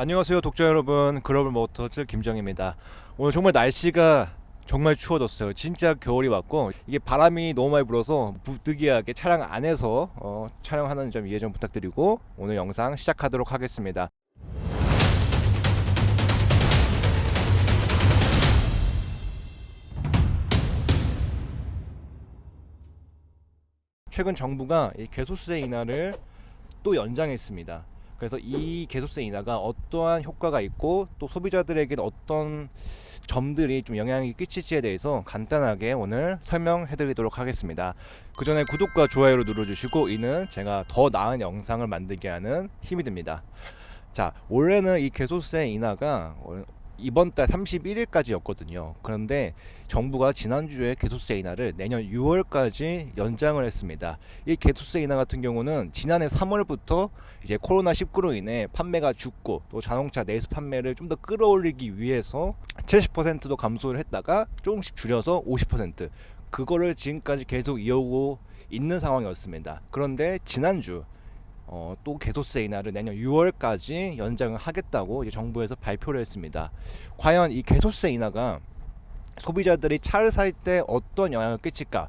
안녕하세요 독자 여러분, 글로벌 모터즈 김정입니다. 오늘 정말 날씨가 정말 추워졌어요. 진짜 겨울이 왔고 이게 바람이 너무 많이 불어서 부득이하게 차량 안에서 촬영하는 점 이해 좀 부탁드리고 오늘 영상 시작하도록 하겠습니다. 최근 정부가 이 개소세 인하를 또 연장했습니다. 그래서 이 개소세 인하가 어떠한 효과가 있고 또 소비자들에게는 어떤 점들이 좀 영향이 끼칠지에 대해서 간단하게 오늘 설명해 드리도록 하겠습니다. 그 전에 구독과 좋아요를 눌러주시고 이는 제가 더 나은 영상을 만들게 하는 힘이 됩니다. 자, 원래는 이 개소세 인하가 이번 달 31일까지였거든요. 그런데 정부가 지난주에 개소세 인하를 내년 6월까지 연장을 했습니다. 이 개소세 인하 같은 경우는 지난해 3월부터 이제 코로나19로 인해 판매가 죽고 또 자동차 내수 판매를 좀 더 끌어올리기 위해서 70%도 감소를 했다가 조금씩 줄여서 50%, 그거를 지금까지 계속 이어오고 있는 상황이었습니다. 그런데 지난주 또 개소세 인하를 내년 6월까지 연장을 하겠다고 이제 정부에서 발표를 했습니다. 과연 이 개소세 인하가 소비자들이 차를 살 때 어떤 영향을 끼칠까?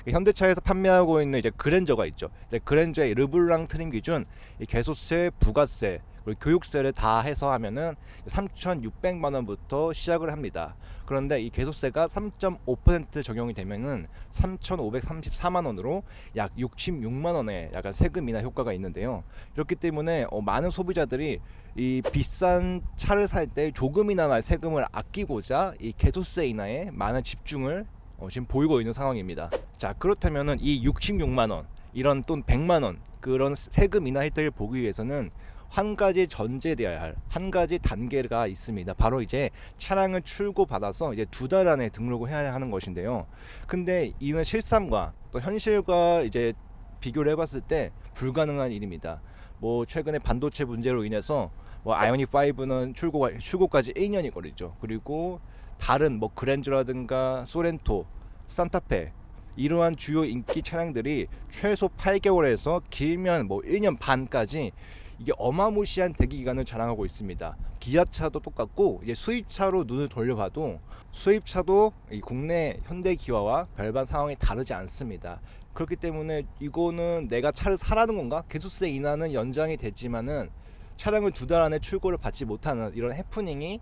현대차에서 판매하고 있는 이제 그랜저가 있죠. 이제 그랜저의 르블랑 트림 기준 이 개소세, 부가세, 그리고 교육세를 다 해서 하면은 3,600만 원부터 시작을 합니다. 그런데 이 개소세가 3.5% 적용이 되면은 3,534만 원으로 약 66만 원의 약간 세금 인하 효과가 있는데요. 이렇기 때문에 많은 소비자들이 이 비싼 차를 살 때 조금이나마 세금을 아끼고자 이 개소세 인하에 많은 집중을 지금 보이고 있는 상황입니다. 자, 그렇다면은 이 66만 원, 이런 또 100만 원 그런 세금 인하 혜택을 보기 위해서는 한 가지 전제되어야 할 한 가지 단계가 있습니다. 바로 이제 차량을 출고받아서 이제 2달 안에 등록을 해야 하는 것인데요. 근데 이는 실상과 또 현실과 이제 비교를 해봤을 때 불가능한 일입니다. 뭐 최근에 반도체 문제로 인해서 뭐 아이오닉 5는 출고까지 1년이 걸리죠. 그리고 다른 뭐 그랜저라든가 소렌토, 산타페 이러한 주요 인기 차량들이 최소 8개월에서 길면 뭐 1년 반까지 이게 어마무시한 대기 기간을 자랑하고 있습니다. 기아차도 똑같고 이제 수입차로 눈을 돌려봐도 수입차도 이 국내 현대 기아와 별반 상황이 다르지 않습니다. 그렇기 때문에 이거는 내가 차를 사라는 건가? 개소세 인하는 연장이 됐지만은 차량을 2달 안에 출고를 받지 못하는 이런 해프닝이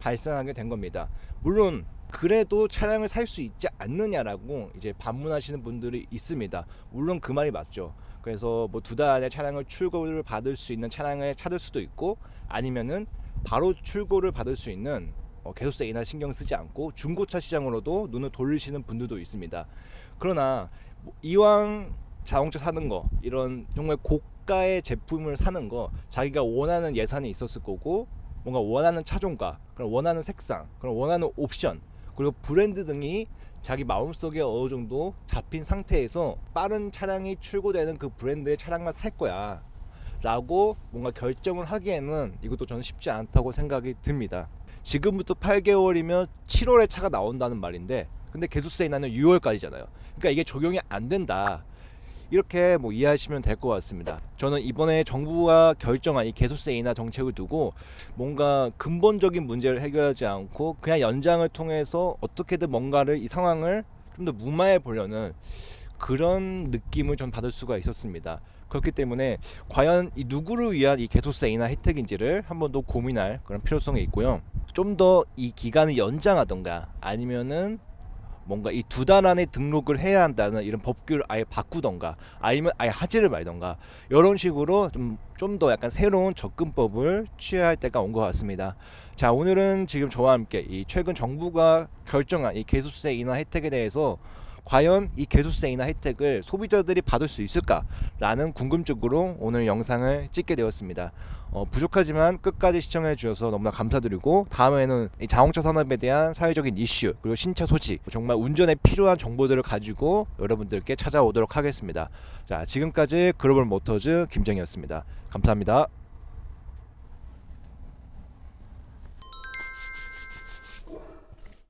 발생하게 된 겁니다. 물론 그래도 차량을 살 수 있지 않느냐라고 이제 반문하시는 분들이 있습니다. 물론 그 말이 맞죠. 그래서 뭐 2달 안에 차량을 출고를 받을 수 있는 차량을 찾을 수도 있고 아니면은 바로 출고를 받을 수 있는 개소세 인하 신경 쓰지 않고 중고차 시장으로도 눈을 돌리시는 분들도 있습니다. 그러나 이왕 자동차 사는 거, 이런 정말 고가의 제품을 사는 거, 자기가 원하는 예산이 있었을 거고 뭔가 원하는 차종과 그런 원하는 색상, 그런 원하는 옵션, 그리고 브랜드 등이 자기 마음속에 어느 정도 잡힌 상태에서 빠른 차량이 출고되는 그 브랜드의 차량만 살 거야 라고 뭔가 결정을 하기에는 이것도 저는 쉽지 않다고 생각이 듭니다. 지금부터 8개월이면 7월에 차가 나온다는 말인데 근데 개소세 인하는 6월까지잖아요. 그러니까 이게 적용이 안 된다, 이렇게 뭐 이해하시면 될 것 같습니다. 저는 이번에 정부가 결정한 이 개소세 인하 정책을 두고 뭔가 근본적인 문제를 해결하지 않고 그냥 연장을 통해서 어떻게든 뭔가를 이 상황을 좀 더 무마해 보려는 그런 느낌을 좀 받을 수가 있었습니다. 그렇기 때문에 과연 이 누구를 위한 이 개소세 인하 혜택인지를 한번 더 고민할 그런 필요성이 있고요. 좀 더 이 기간을 연장하던가 아니면은 뭔가 이 2달 안에 등록을 해야 한다는 이런 법규를 아예 바꾸던가 아니면 아예 하지를 말던가 이런 식으로 좀 더 약간 새로운 접근법을 취해야 할 때가 온 것 같습니다. 자, 오늘은 지금 저와 함께 이 최근 정부가 결정한 이 개소세 인하 혜택에 대해서 과연 이 개소세 인하 혜택을 소비자들이 받을 수 있을까라는 궁금증으로 오늘 영상을 찍게 되었습니다. 부족하지만 끝까지 시청해 주셔서 너무나 감사드리고 다음에는 이 자동차 산업에 대한 사회적인 이슈 그리고 신차 소식, 정말 운전에 필요한 정보들을 가지고 여러분들께 찾아오도록 하겠습니다. 자, 지금까지 글로벌 모터즈 김정이었습니다. 감사합니다.